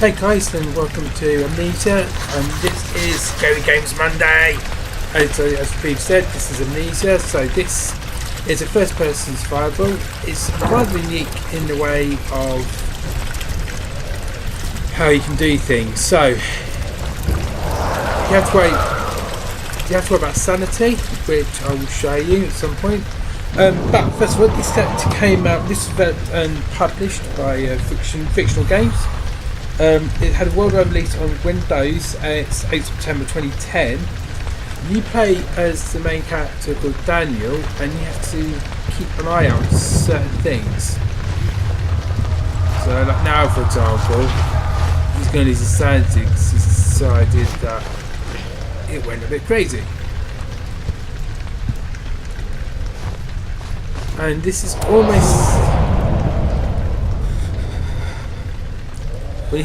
Hey guys, and welcome to Amnesia, and this is Scary Games Monday. And so, as Steve said, this is Amnesia, so this is a first-person survival. It's rather unique in the way of how you can do things. So, you have to worry about sanity, which I will show you at some point. But first of all, this came out. This was published by Fictional Games. It had a worldwide release on Windows. It's 8 September 2010. You play as the main character called Daniel, and you have to keep an eye out on certain things. So, like now, for example, he's going to lose his sanity because he's decided that it went a bit crazy. And this is almost... When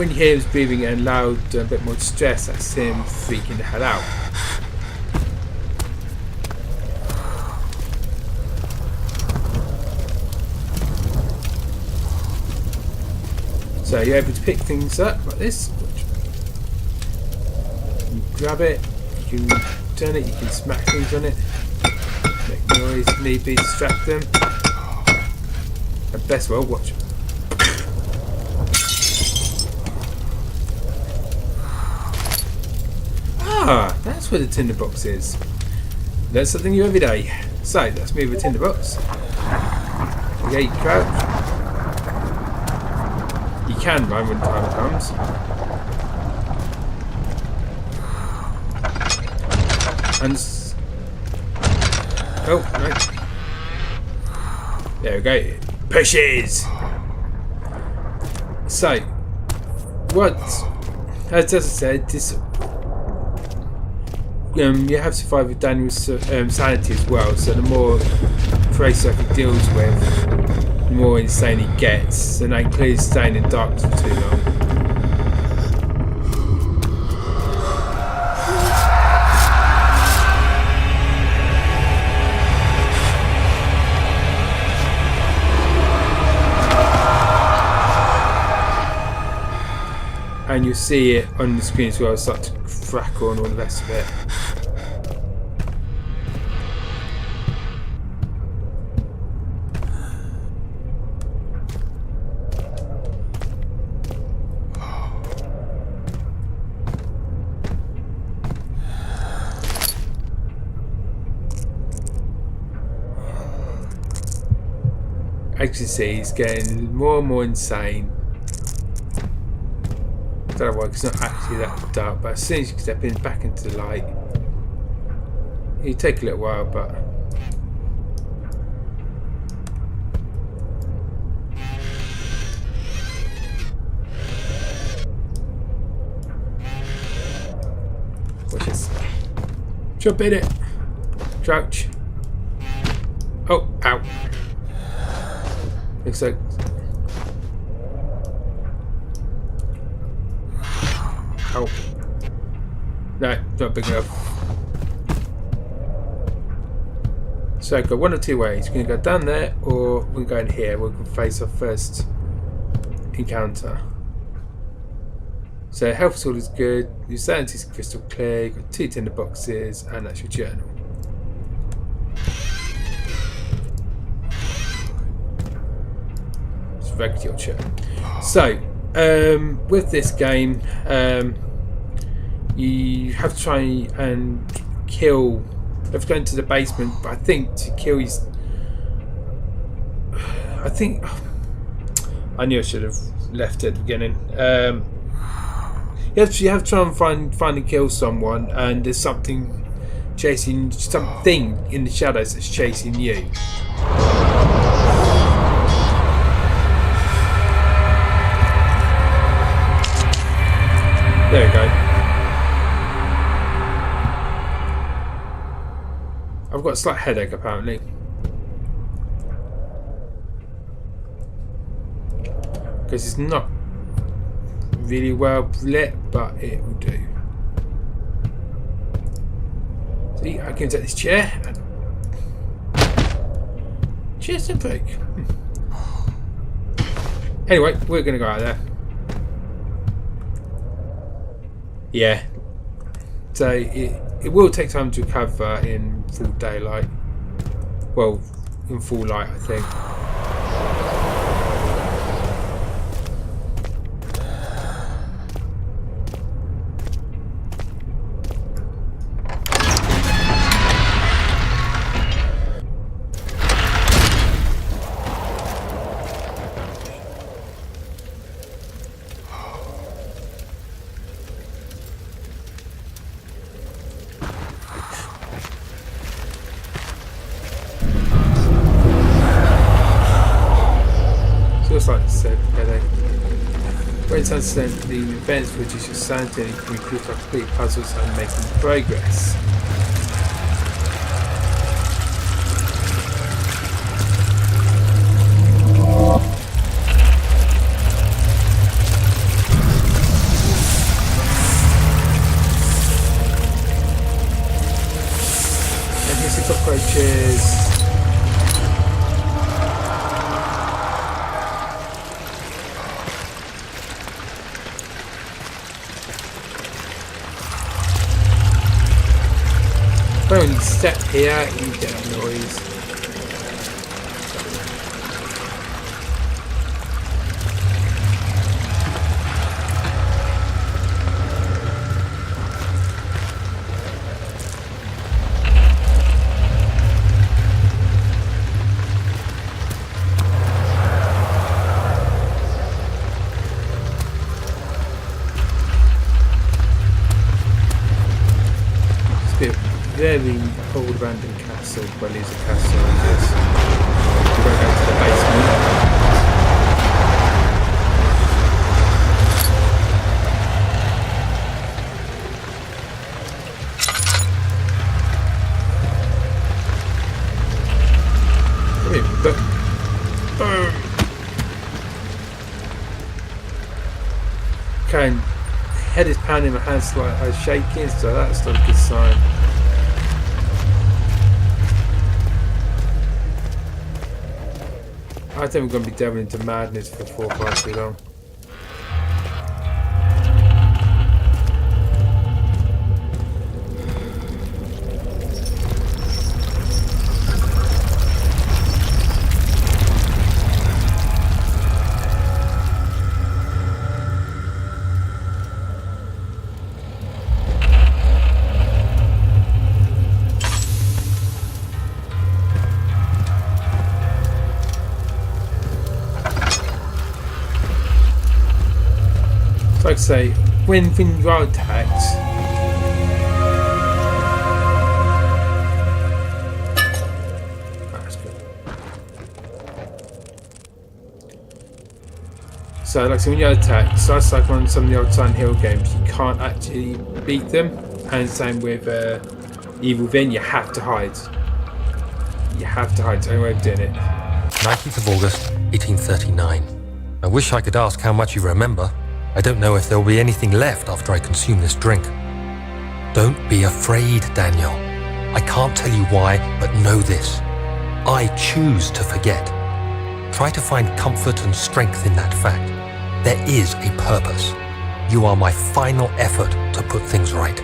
you hear him breathing and loud, a bit more distress, that's him freaking the hell out. So you're able to pick things up like this. You grab it, you can turn it, you can smack things on it, make noise, maybe distract them. And best well, watch. Ah, that's where the tinderbox is. Learn something new every day. So, let's move the tinderbox. Okay, you crouch. You can run when time comes. And... oh, no. There we go. Pushes! So, what... as I said, this... you have to survive with Daniel's sanity as well, so the more prey he deals with, the more insane he gets, and that includes staying in darkness for too long. And you'll see it on the screen as well, start to crackle and all the rest of it. As you can see, he's getting more and more insane. I don't know why, because it's not actually that dark, but as soon as you step back into the light, it'll take a little while, but watch this. Jump in it. Crouch. Oh, ow. Looks like... oh. No, not big enough. So I've got one of two ways. We're going to go down there, or we're going here. We're going to face our first encounter. So health all is good. Your sanity is crystal clear. You've got 2 tinder boxes, and that's your journal. Regular chat. So, with this game, you have to try and kill. You have to go into the basement, but I think to kill you, I think I knew I should have left it at the beginning. You have to try and find and kill someone, and there's something in the shadows that's chasing you. There we go. I've got a slight headache apparently. Because it's not really well lit, but it will do. See, I can take this chair and cheers and break. Anyway, we're going to go out there. Yeah. So it will take time to recover in full daylight. Well, in full light, I think. Just like I said, headache. When it's understand the events which is your sanity and complete puzzles and making progress. And here's the cockroaches. When you step here, you get a noise. It's a bit very old abandoned castle. Well, it's a castle, I guess. We're going to go to the basement. Okay, head is pounding, my hands like shaking, so that's not a good sign. I think we're going to be delving into madness for 4 or 5 too long. Like I say, when you are attacked, that's good. So like I say, when you're attacked, it's like on some of the old Silent Hill games, you can't actually beat them, and same with Evil Within, you have to hide. You have to hide, it's the only way of doing it. 19th of August, 1839. I wish I could ask how much you remember. I don't know if there will be anything left after I consume this drink. Don't be afraid, Daniel. I can't tell you why, but know this. I choose to forget. Try to find comfort and strength in that fact. There is a purpose. You are my final effort to put things right.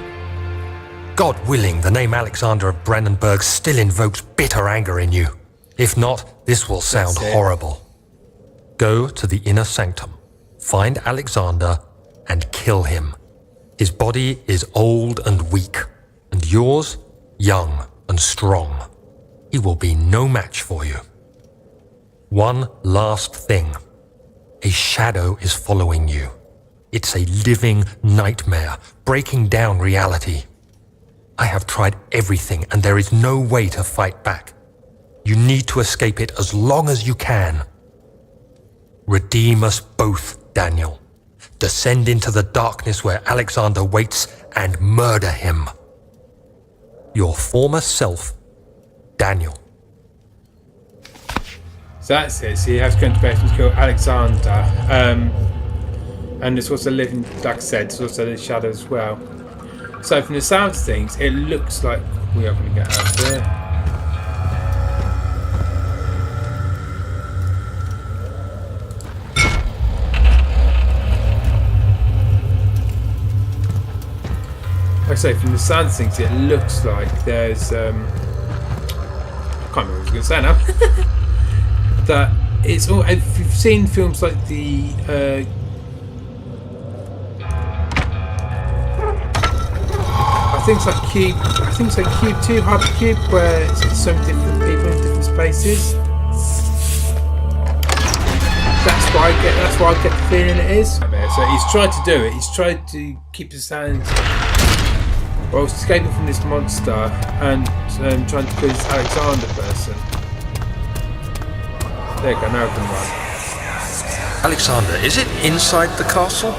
God willing, the name Alexander of Brandenburg still invokes bitter anger in you. If not, this will sound horrible. Go to the inner sanctum. Find Alexander and kill him. His body is old and weak, and yours, young and strong. He will be no match for you. One last thing. A shadow is following you. It's a living nightmare, breaking down reality. I have tried everything, and there is no way to fight back. You need to escape it as long as you can. Redeem us both, Daniel. Descend into the darkness where Alexander waits and murder him. Your former self, Daniel. So that's it. So you have to go into bed and kill Alexander. And there's also living, like I said, there's also the shadow as well. So from the sound of things, it looks like we are going to get out of there. I say, from the sound of things, it looks like there's I can't remember what I was going to say now. That it's all. If you've seen films like the I think it's like Cube 2, Hypercube, where it's so many different people in different spaces. That's why I get the feeling it is. So he's tried to do it. He's tried to keep the sound while escaping from this monster and trying to kill this Alexander person. There you go, now I can run. Alexander, is it inside the castle?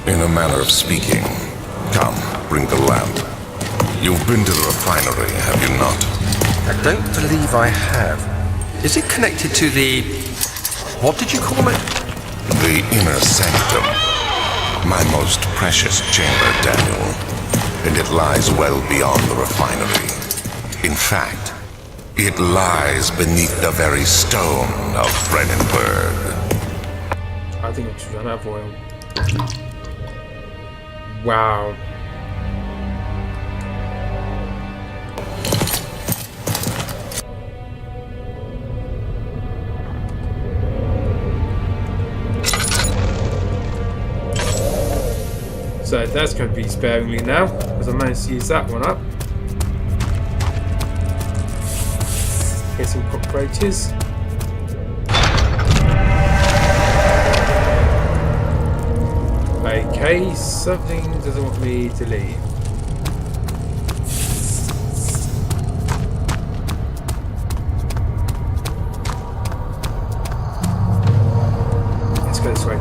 In a manner of speaking. Come, bring the lamp. You've been to the refinery, have you not? I don't believe I have. Is it connected to the... what did you call it? The inner sanctum. My most precious chamber, Daniel. And it lies well beyond the refinery. In fact, it lies beneath the very stone of Brennenburg. I think I should run out of oil. Wow. So that's going to be sparingly now, because I managed to use that one up. Get some cockroaches. Okay, something doesn't want me to leave. Let's go this way.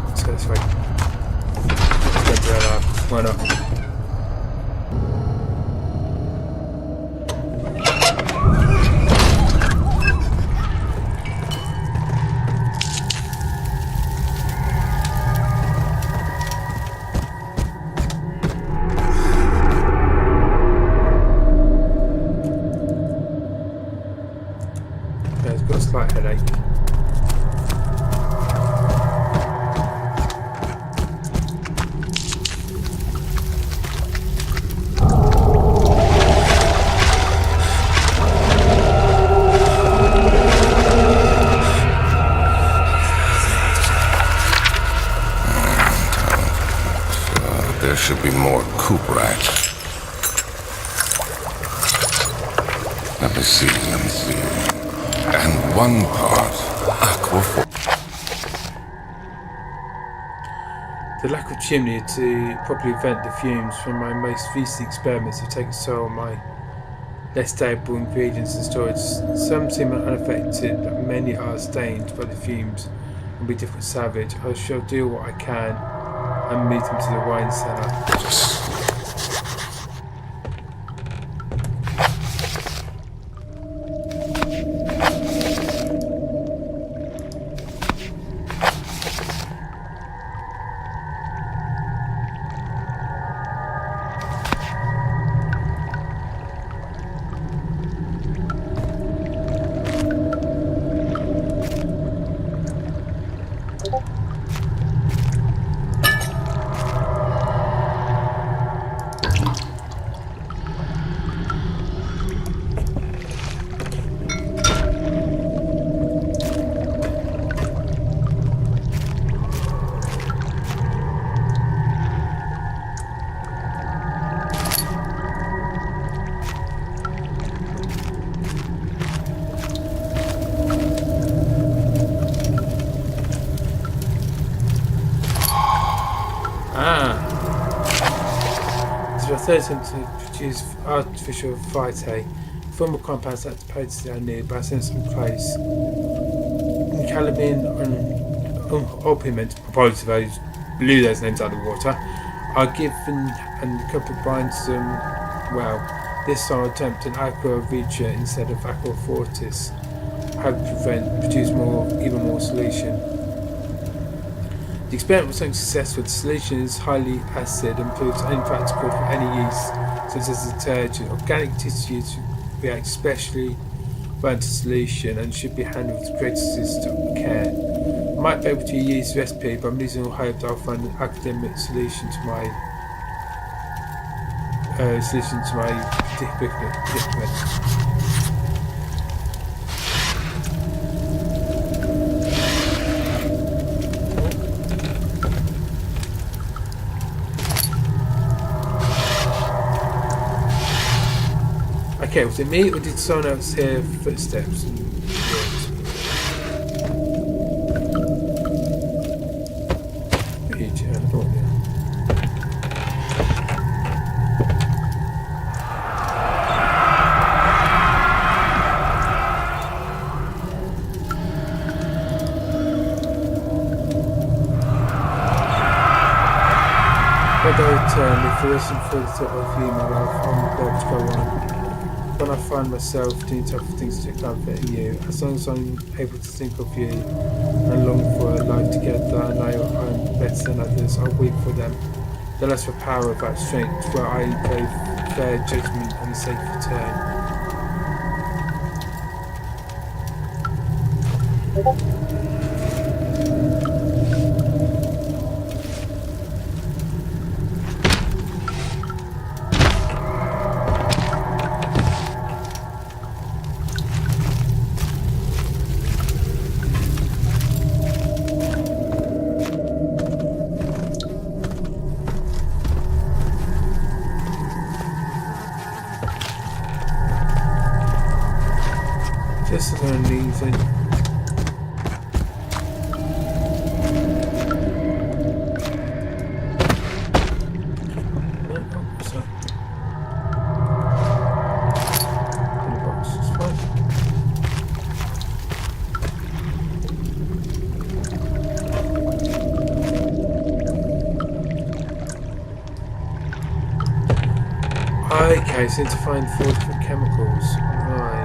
Let's go this way. Let's go to why not? Got a slight headache. There should be more coop rats. Let me see. And one part aquaforce. The lack of chimney to properly vent the fumes from my most recent experiments have taken so on my less stable ingredients and storage. Some seem unaffected, but many are stained by the fumes and be difficult to salvage. I shall do what I can and move them to the wine cellar. Third attempt to produce artificial vitae, formal compounds that deposits are near, but I sent some close. Calamine and opiment, apologies if I blew those names out of the water, are given and the couple binds them well. This time I attempt an aqua vigia instead of aqua fortis. Hope to produce even more solution. The experiment was so successful, the solution is highly acid and proves impractical for any use, such as detergent. Organic tissues react especially well to solution and should be handled with greatest care. might be able to use the recipe, but I'm losing all hope that I'll find an academic solution to my predicament. Okay, was it me or did someone else hear footsteps and words? Huge, I thought, yeah. If it wasn't for the thought of you, my life, I'm about to go on. When I find myself doing tough things to comfort in you, as long as I'm able to think of you and long for a life together, I know I'm better than others, I'll weep for them. The less for power without strength, where I crave fair judgment and a safe return. Just as I'm leaving. What's that? In the box, it's fine. Okay, so to find 4 different chemicals. Right.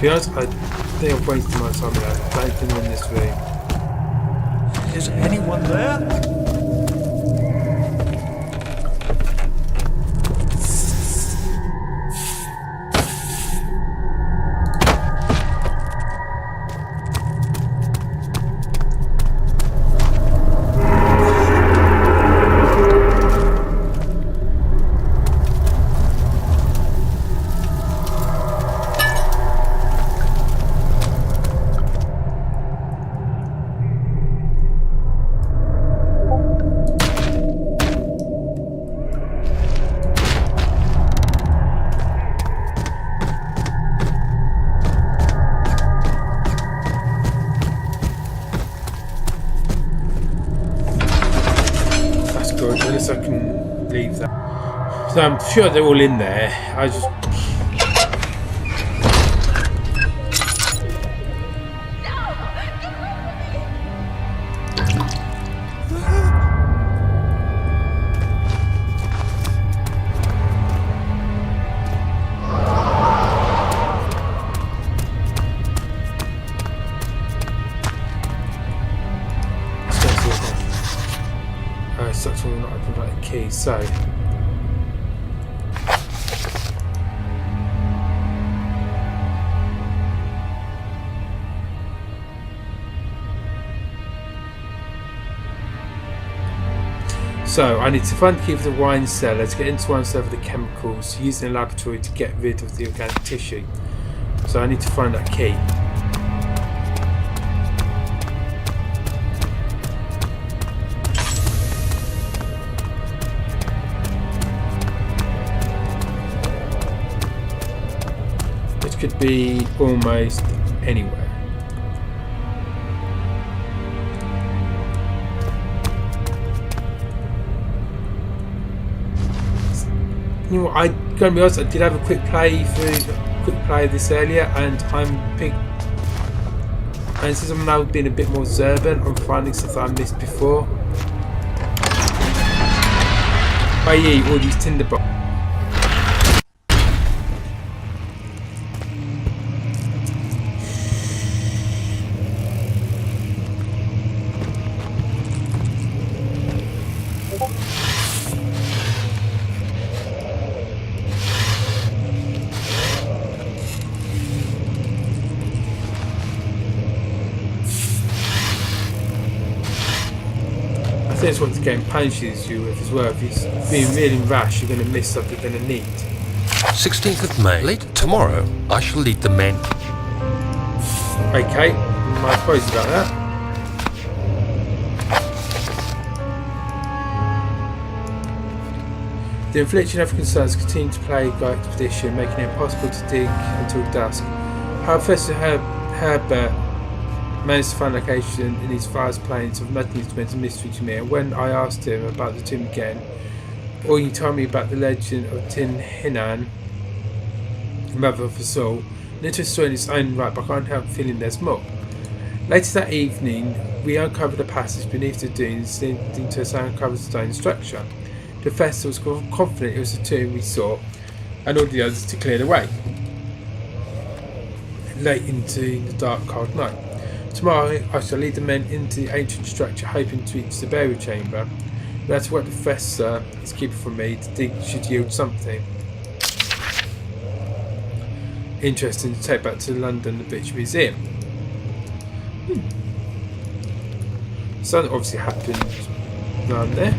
be honest, I think I've wasted my time here. I don't think I'm in this room. Is anyone there? Unless I can leave that. So I'm sure they're all in there. I just... sucks when I provide a key, so I need to find the key for the wine cellar to get into wine cellar for the chemicals, using a laboratory to get rid of the organic tissue. So I need to find that key. Could be almost anywhere. You know what, I'm gonna be honest, I did have a quick play of this earlier, and since I'm now being a bit more observant, I'm finding stuff that I missed before. I.e. all these tinderboxes. That's what the game punishes you with as well. If you're being really rash, you're going to miss stuff you're going to need. 16th of May. Late tomorrow, I shall lead the men. Okay, my apologies about that. The infliction of concerns continue to plague our expedition, making it impossible to dig until dusk. However, Professor Herbert managed to find location in these vast plains of nothing is meant a mystery to me, and when I asked him about the tomb again, or he told me about the legend of Tin Hinan, mother of us all, an interesting story in its own right, but I can't help feeling there's more. Later that evening, we uncovered a passage beneath the dunes leading to a uncovered stone structure. The professor was confident it was the tomb we saw, and all the others to clear the way. Late into the dark, cold night. Tomorrow I shall lead the men into the ancient structure, hoping to reach the burial chamber. That's what the professor is keeping from me to dig should yield something interesting to take back to London, the British Museum. Something obviously happened around there.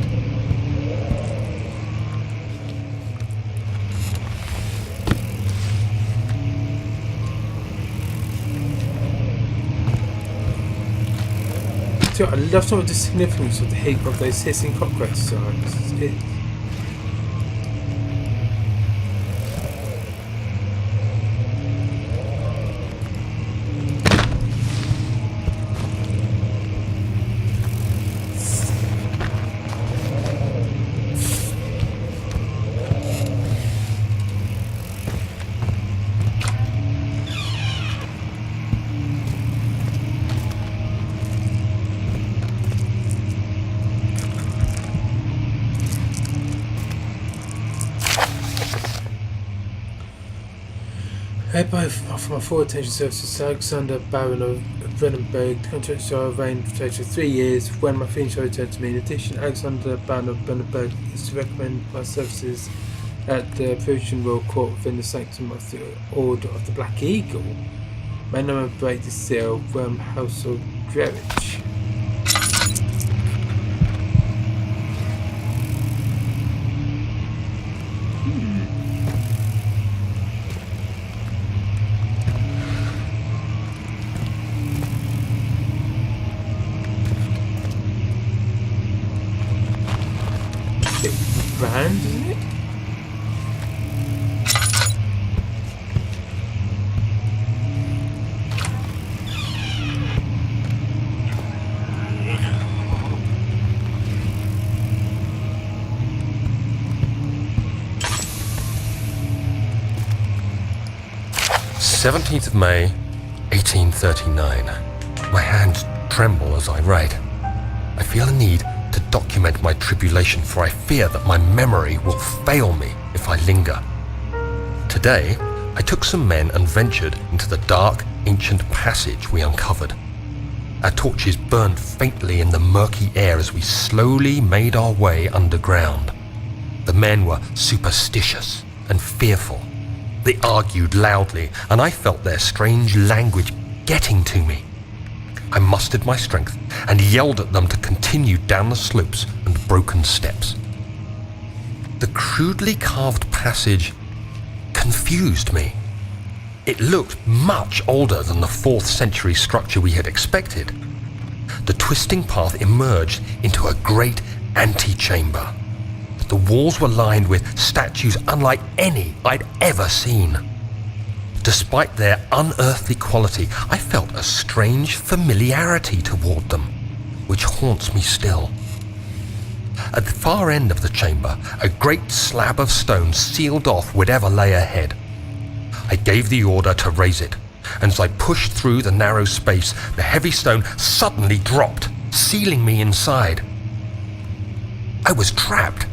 So I love some of the significance of the heat of those hissing cockroach signs. both offer my full attention services to Alexander Baron of Brennenberg. The contracts are arranged for a total of 3 years when my fees shall return to me. In addition, Alexander Baron of Brennenberg is to recommend my services at the Prussian Royal Court within the sanctum of the Order of the Black Eagle. My name of break the seal, House of Greenwich. Brand, isn't it? "17th of May, 1839. My hands tremble as I write. I feel a need to document my tribulation, for I fear that my memory will fail me if I linger. Today, I took some men and ventured into the dark, ancient passage we uncovered. Our torches burned faintly in the murky air as we slowly made our way underground. The men were superstitious and fearful. They argued loudly, and I felt their strange language getting to me. I mustered my strength and yelled at them to continue down the slopes and broken steps. The crudely carved passage confused me. It looked much older than the 4th century structure we had expected. The twisting path emerged into a great antechamber. The walls were lined with statues unlike any I'd ever seen. Despite their unearthly quality, I felt a strange familiarity toward them, which haunts me still. At the far end of the chamber, a great slab of stone sealed off whatever lay ahead. I gave the order to raise it, and as I pushed through the narrow space, the heavy stone suddenly dropped, sealing me inside. I was trapped.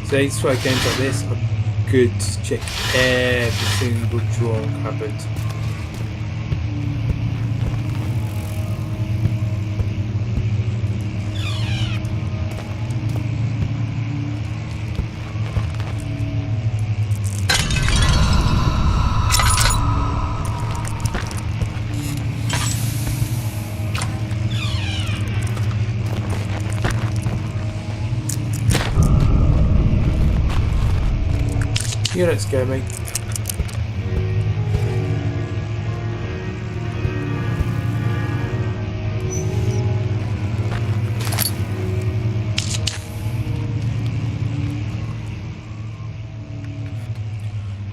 So that's why games like this are good to check every single drawer and cupboard. You don't scare me.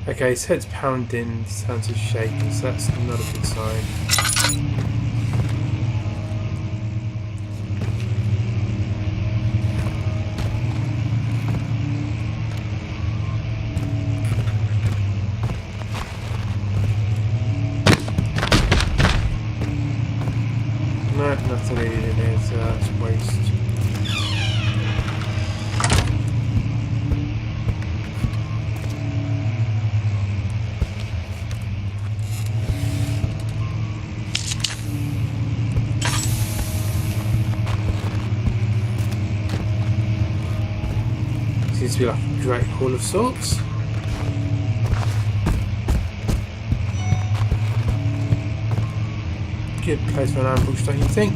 Okay, his head's pounding, his hands are shaking, so that's not a good sign. No, nothing needed in here, so that's a waste. Seems to be like a great hall of sorts. Good place for an ambush, don't you think?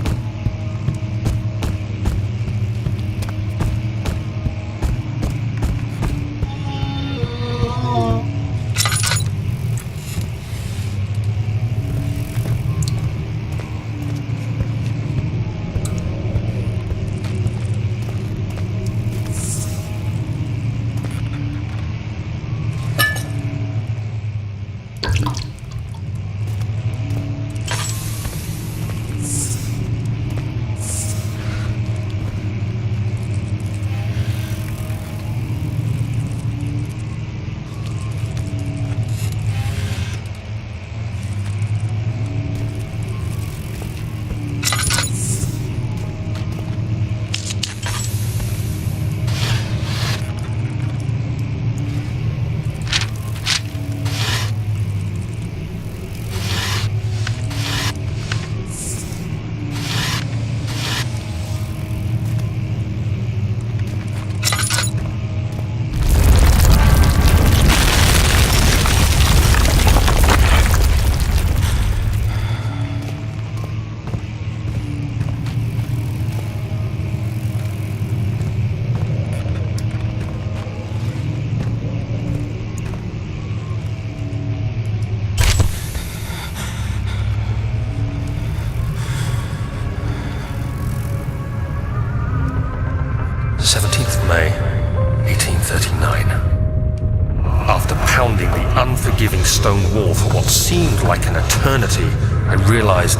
unforgiving stone wall for what seemed like an eternity, I realized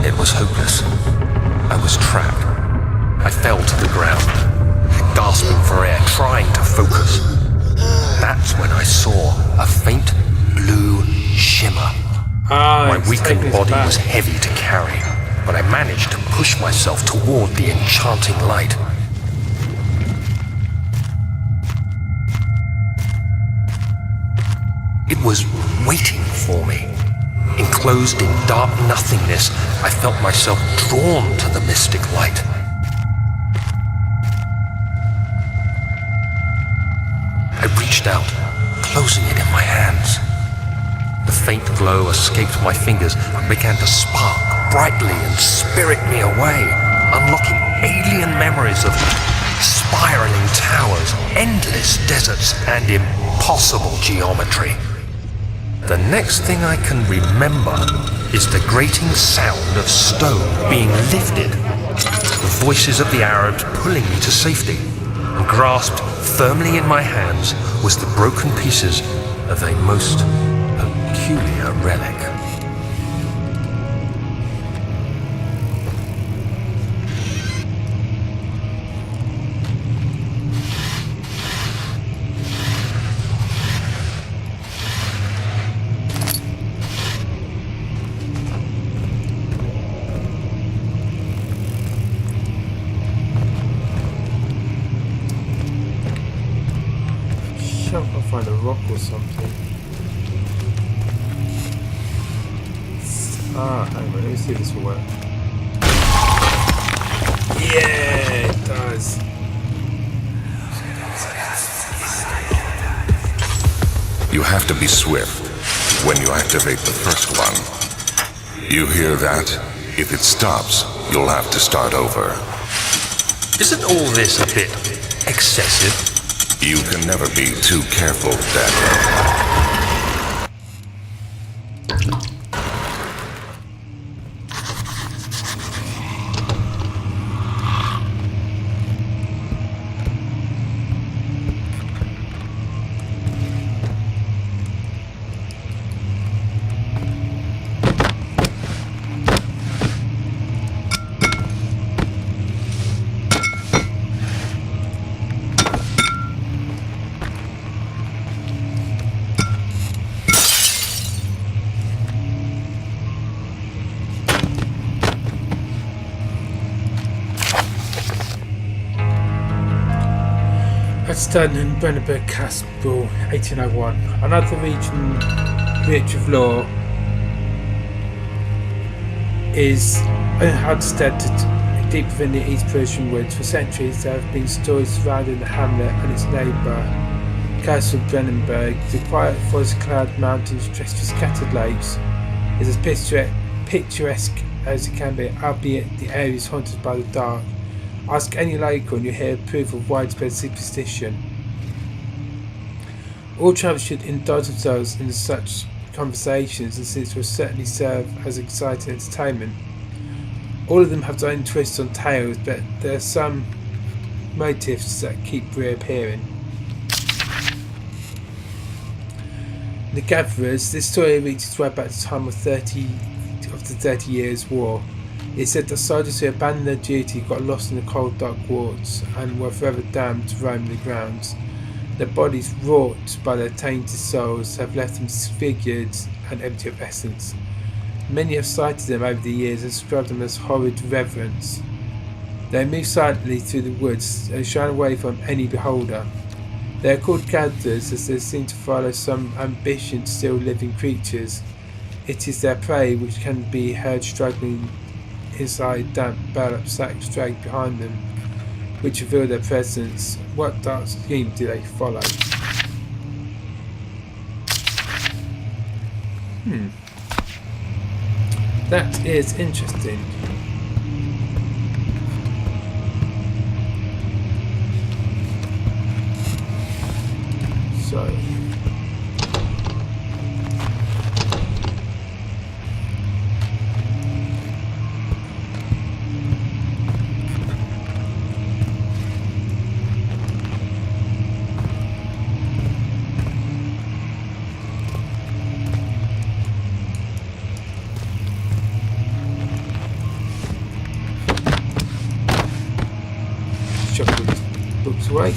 it was hopeless. I was trapped. I fell to the ground, gasping for air, trying to focus. That's when I saw a faint blue shimmer. My weakened body was heavy to carry, but I managed to push myself toward the enchanting light. It was waiting for me. Enclosed in dark nothingness, I felt myself drawn to the mystic light. I reached out, closing it in my hands. The faint glow escaped my fingers and began to spark brightly and spirit me away, unlocking alien memories of spiraling towers, endless deserts, and impossible geometry. The next thing I can remember is the grating sound of stone being lifted, the voices of the Arabs pulling me to safety, and grasped firmly in my hands was the broken pieces of a most peculiar relic. Sure, I'll find a rock or something. Hang on, let me see if this will work. Yeah, it does. You have to be swift when you activate the first one. You hear that? If it stops, you'll have to start over. Isn't all this a bit excessive? You can never be too careful, Daniel. Done in Brandenburg Castle, 1801. Another region rich of lore is understood deep within the East Persian woods. For centuries there have been stories surrounding the hamlet and its neighbour, Castle Brandenburg. The quiet forest-clad mountains stretched with scattered lakes is as picturesque as it can be, albeit the area is haunted by the dark. Ask any local and you hear proof of widespread superstition. All travellers should indulge themselves in such conversations, and since will certainly serve as exciting entertainment. All of them have their own twists on tales, but there are some motifs that keep reappearing. The Gatherers. This story reaches right back to the time of the 30 Years' War. It said that soldiers who abandoned their duty got lost in the cold dark woods and were forever damned to roam the grounds. Their bodies, wrought by their tainted souls, have left them disfigured and empty of essence. Many have cited them over the years and described them as horrid reverence. They move silently through the woods and shine away from any beholder. They are called gatherers as they seem to follow some ambitious, still living creatures. It is their prey which can be heard struggling inside damp burlap sacks dragged behind them, which reveal their presence. What dark scheme do they follow? That is interesting. So this way.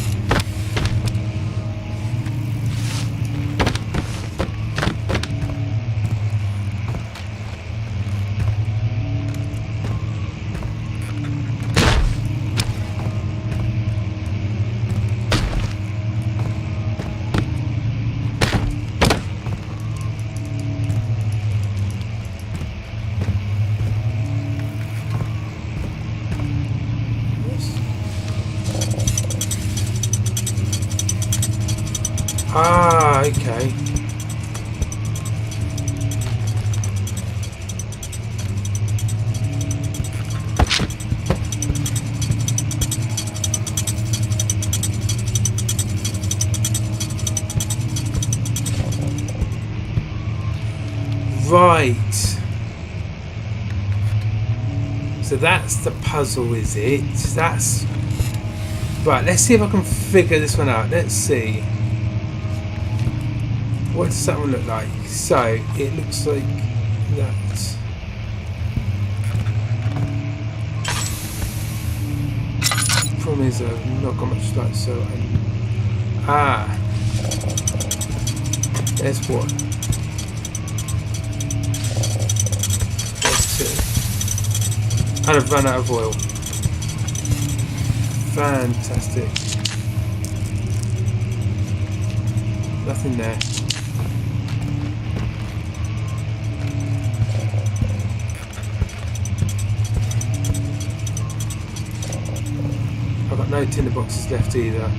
Ah, okay. Right. So that's the puzzle, is it? That's... Right, let's see if I can figure this one out. Let's see. What does that one look like? So, it looks like that. Problem is, I've not got much light, so there's one. There's two. And I've run out of oil. Fantastic. Nothing there. I've got no tinder boxes left either.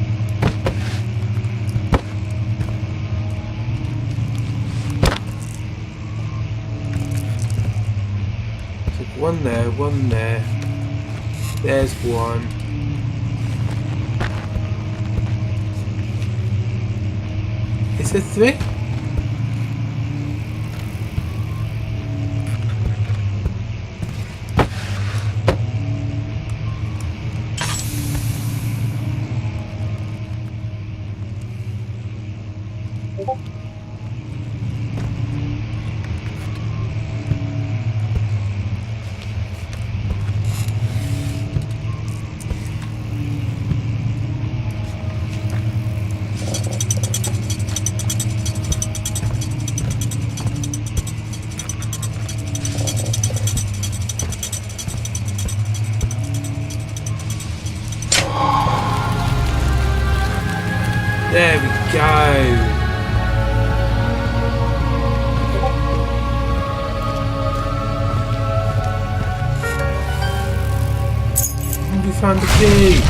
So one there, one there. There's one. Is there three? There we go. We found the key.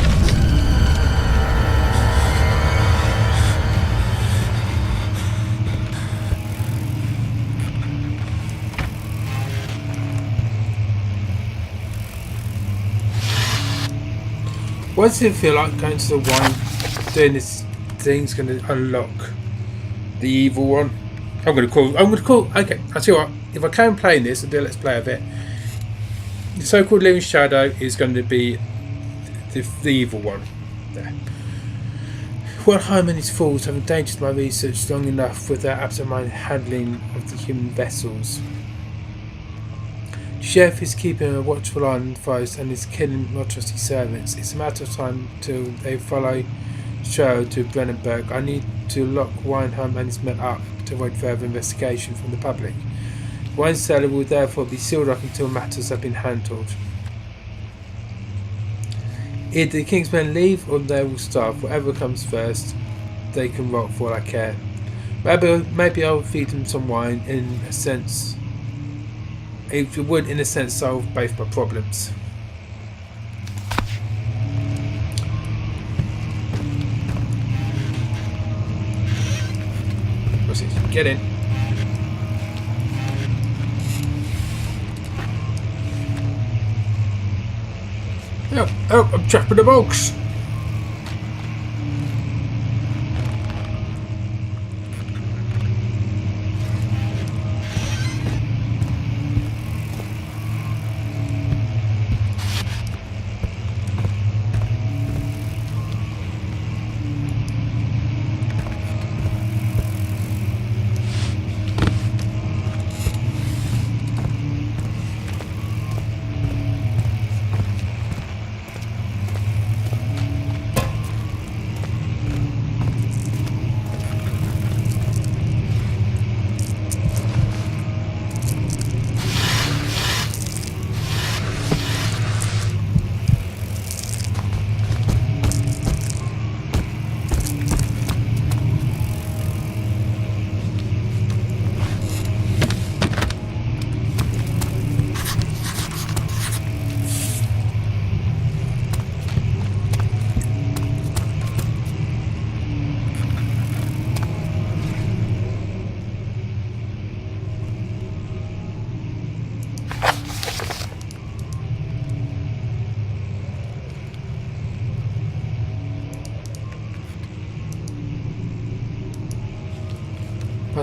What does it feel like going to the wine, doing this thing's going to unlock the evil one? I'm going to call, okay, I'll tell you what, if I can play this and do a let's play of it, the so-called living shadow is going to be the evil one. There. One Hyman and his fools have endangered my research long enough with their absent-minded handling of the human vessels. The sheriff is keeping a watchful eye on the forest and is killing my trusty servants. It's a matter of time till they follow trail to Brennenberg. I need to lock Weinheim and his men up to avoid further investigation from the public. The wine cellar will therefore be sealed up until matters have been handled. Either the king's men leave or they will starve. Whatever comes first, they can rot for all I care. Maybe I'll feed them some wine. In a sense, it would in a sense solve both my problems. What's this? Get in. Help! Help! I'm trapped in the box!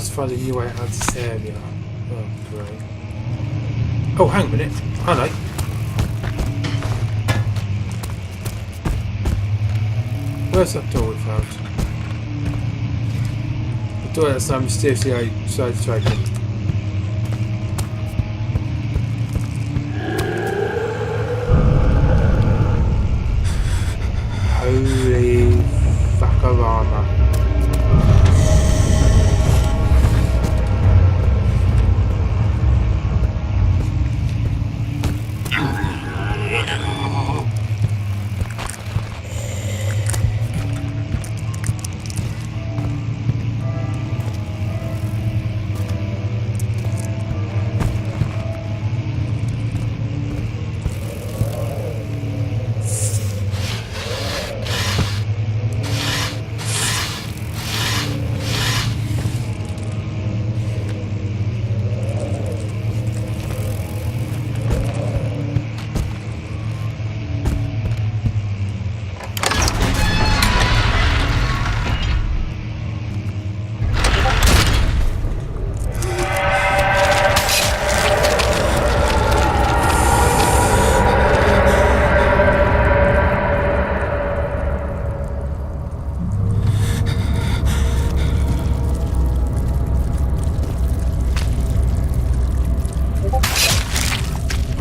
Must find a new way out of this area. Oh, great. Oh, hang a minute. I know. Where's that door we found? The door that's now mysteriously outside the open. Holy fuck of armor.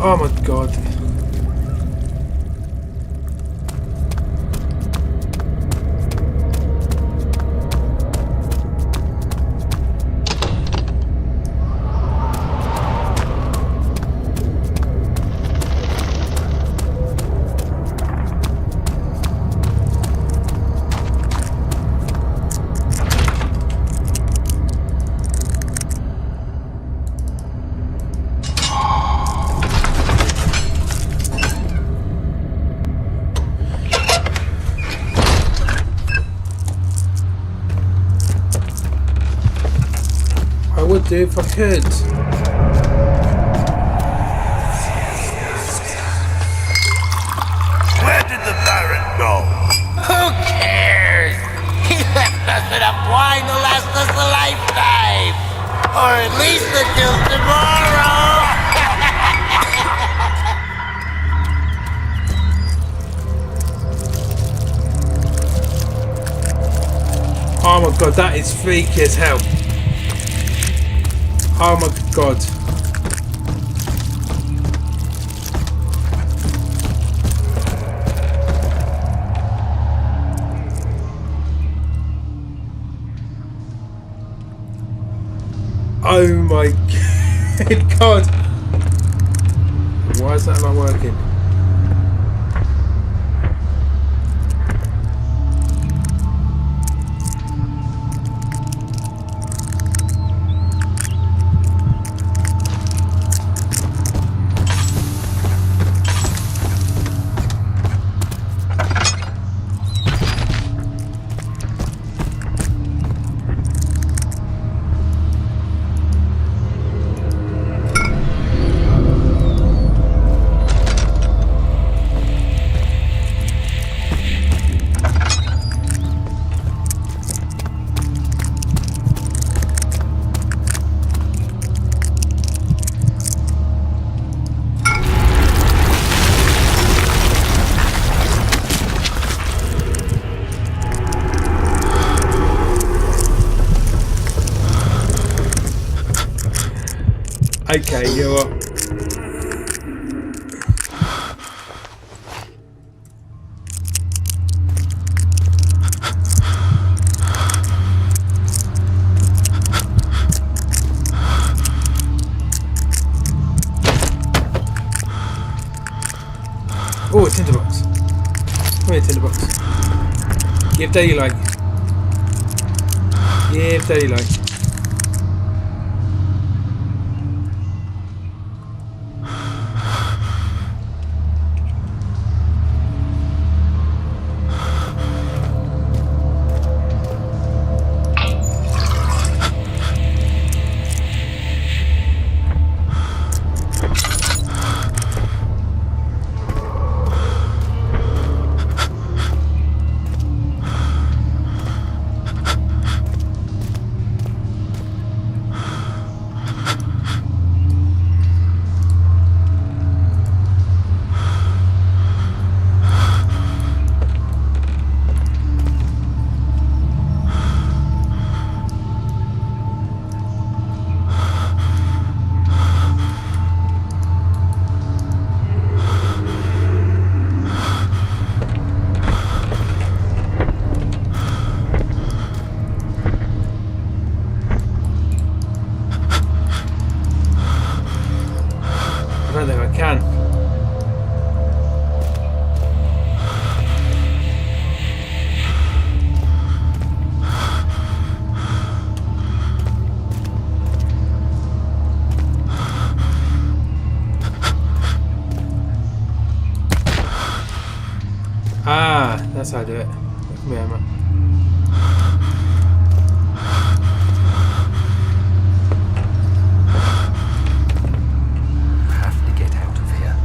Oh my god. I would do if I could. Where did the Baron go? Who cares? He left us enough wine to last us a lifetime. Or at least until tomorrow. Oh my god, that is freaky as hell. Oh my god. Oh my god. Why is that not working? Okay, you're up. Oh, a tinderbox. Come here, tinderbox. Give daylight. Give daylight. I don't think I can. Ah, that's how I do it. Come here, Emma. Have to get out of here.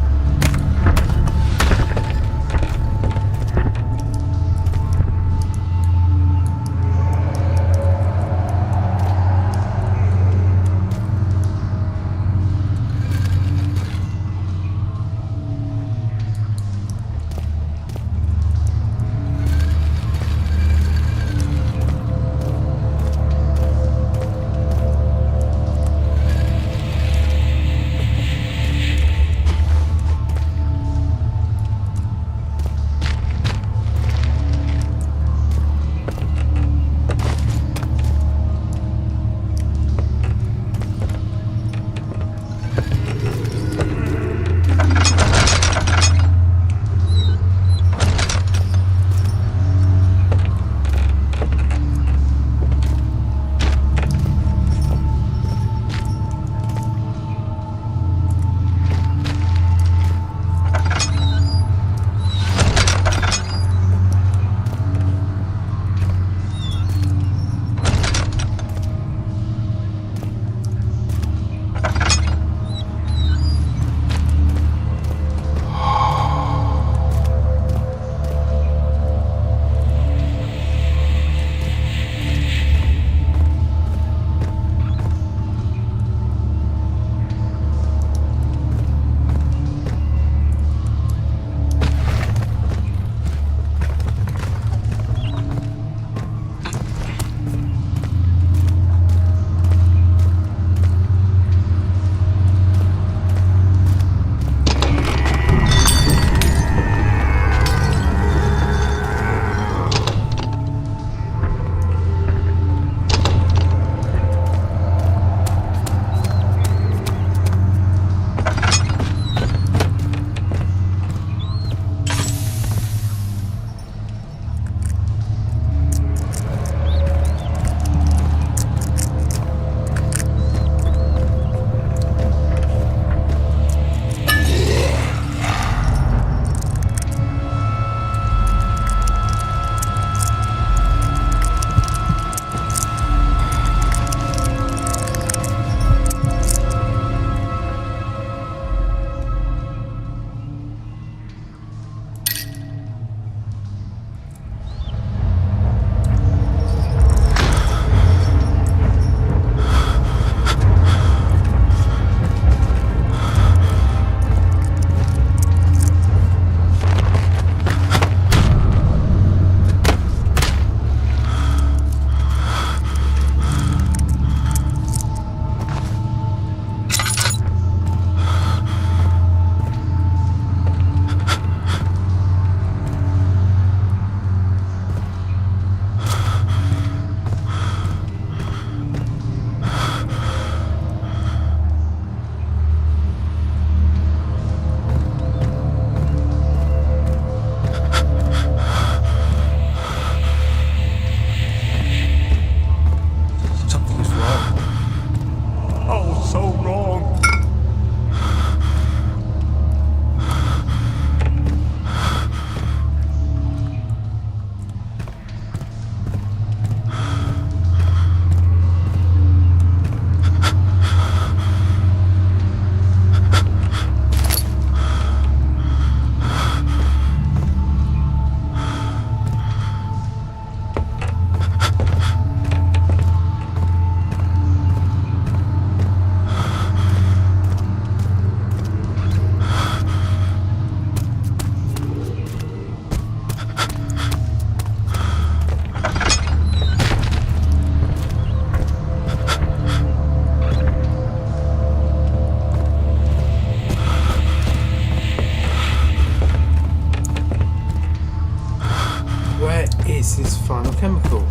is his final chemical.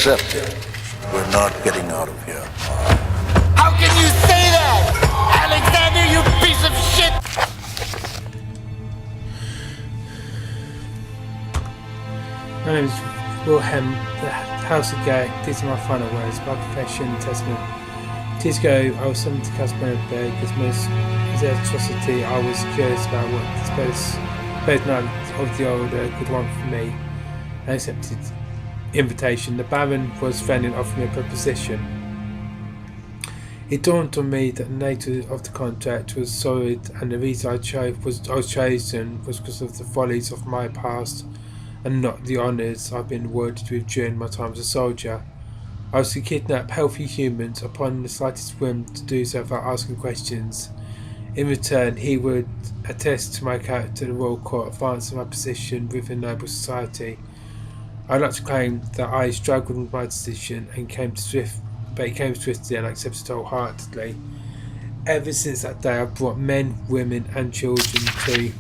accept it. We're not getting out of here. How can you say that? Alexander, you piece of shit! My name is Wilhelm, the House of Gay. These are my final words, my confession and testament. 2 years ago, I was summoned to Casper Bay because most of the atrocity I was curious about what both man of the older could want from me. I accepted invitation. The Baron was friendly and offered me a proposition. It dawned on me that the nature of the contract was solid, and the reason I was chosen was because of the follies of my past and not the honours I've been awarded with during my time as a soldier. I was to kidnap healthy humans upon the slightest whim to do so without asking questions. In return, he would attest to my character in the royal court, advancing my position within noble society. I'd like to claim that I struggled with my decision and came swiftly and accepted it wholeheartedly. Ever since that day, I've brought men, women and children to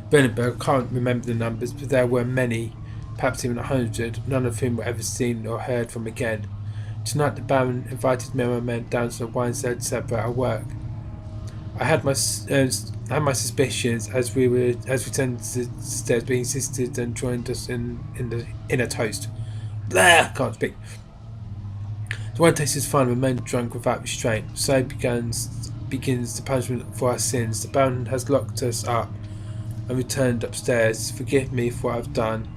Bernenberg. I can't remember the numbers, but there were many, perhaps even 100, none of whom were ever seen or heard from again. Tonight the Baron invited me and my men down to the wine cellar to celebrate our work. I had my suspicions as we turned to the stairs, but he insisted and joined us in a toast. Blah! Can't speak. The wine taste is fine, and men drunk without restraint. So begins the punishment for our sins. The Baron has locked us up and returned upstairs. Forgive me for what I've done.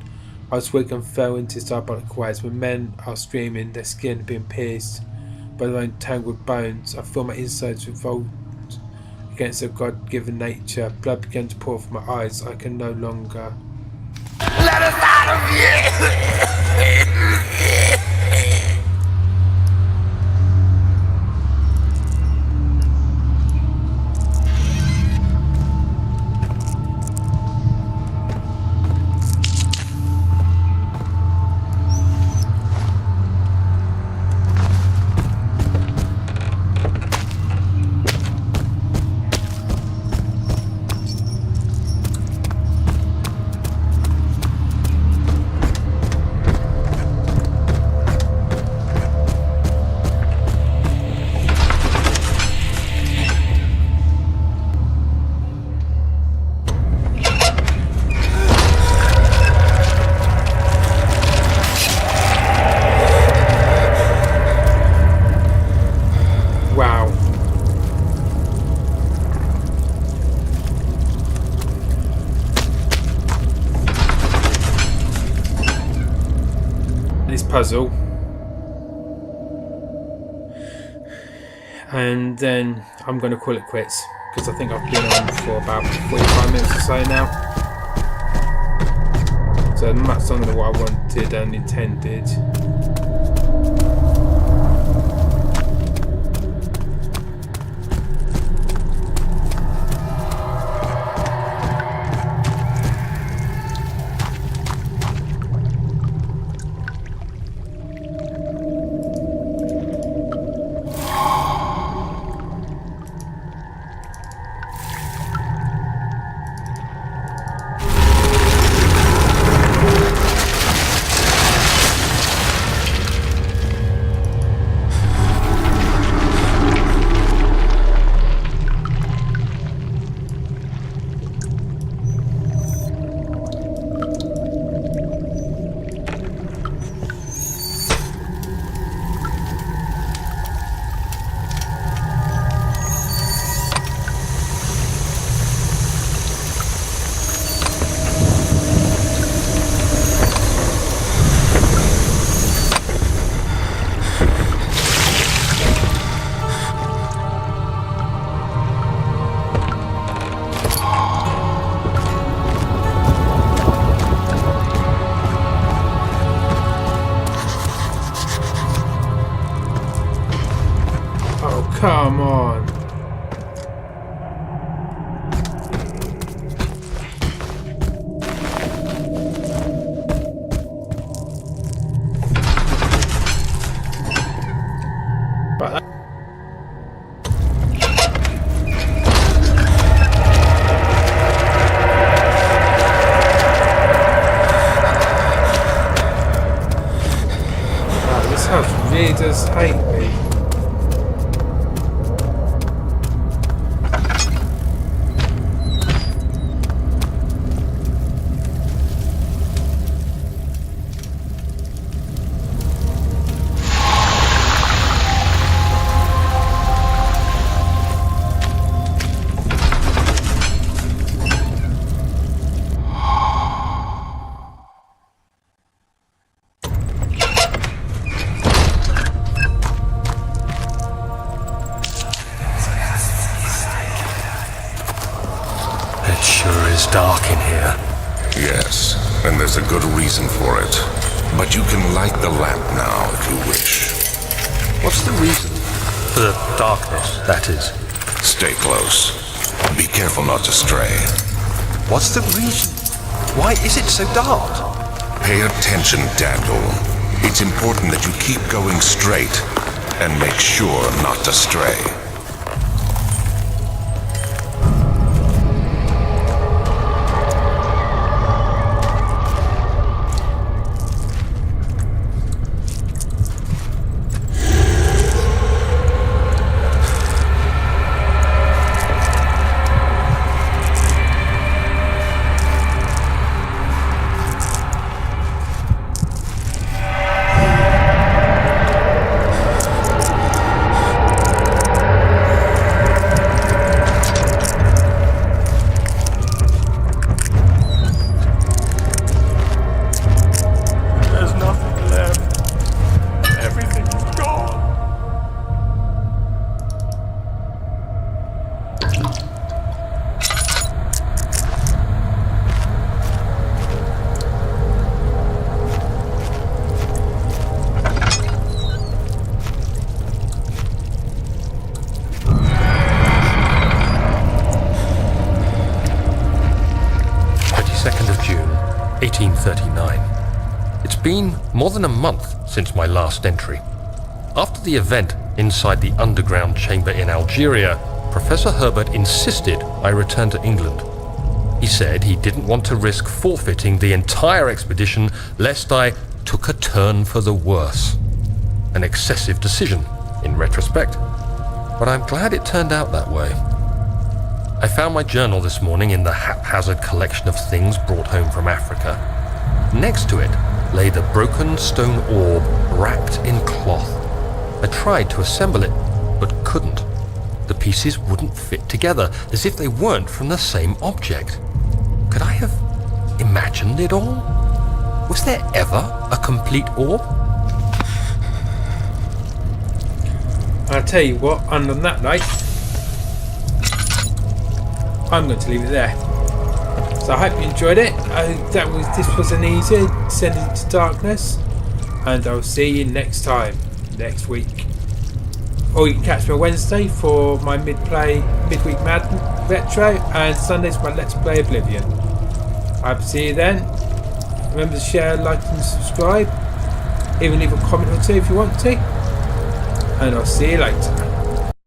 I was weak and fell into his diabolic ways. When men are screaming, their skin being pierced by their own tangled bones, I feel my insides revolt against their God-given nature. Blood began to pour from my eyes. I can no longer. Let us out of here! Puzzle, and then I'm going to call it quits because I think I've been on for about 45 minutes or so now, so much longer than what I wanted and intended. Come on. But really does hate me. It sure is dark in here. Yes, and there's a good reason for it. But you can light the lamp now if you wish. What's the reason? For the darkness, that is. Stay close. Be careful not to stray. What's the reason? Why is it so dark? Pay attention, Daniel. It's important that you keep going straight and make sure not to stray. There's nothing left. Everything is gone. June 1839. It's been more than a month since my last entry. After the event inside the underground chamber in Algeria, Professor Herbert insisted I return to England. He said he didn't want to risk forfeiting the entire expedition lest I took a turn for the worse. An excessive decision, in retrospect, but I'm glad it turned out that way. I found my journal this morning in the haphazard collection of things brought home from Africa. Next to it lay the broken stone orb wrapped in cloth. I tried to assemble it, but couldn't. The pieces wouldn't fit together, as if they weren't from the same object. Could I have imagined it all? Was there ever a complete orb? I'll tell you what, and on that night, I'm going to leave it there. So I hope you enjoyed it. This was an easy Descending into Darkness, and I'll see you next time, next week. Or you can catch me on Wednesday for my midweek Mad Retro, and Sundays my Let's Play Oblivion. I'll see you then. Remember to share, like and subscribe. Even leave a comment or two if you want to. And I'll see you later.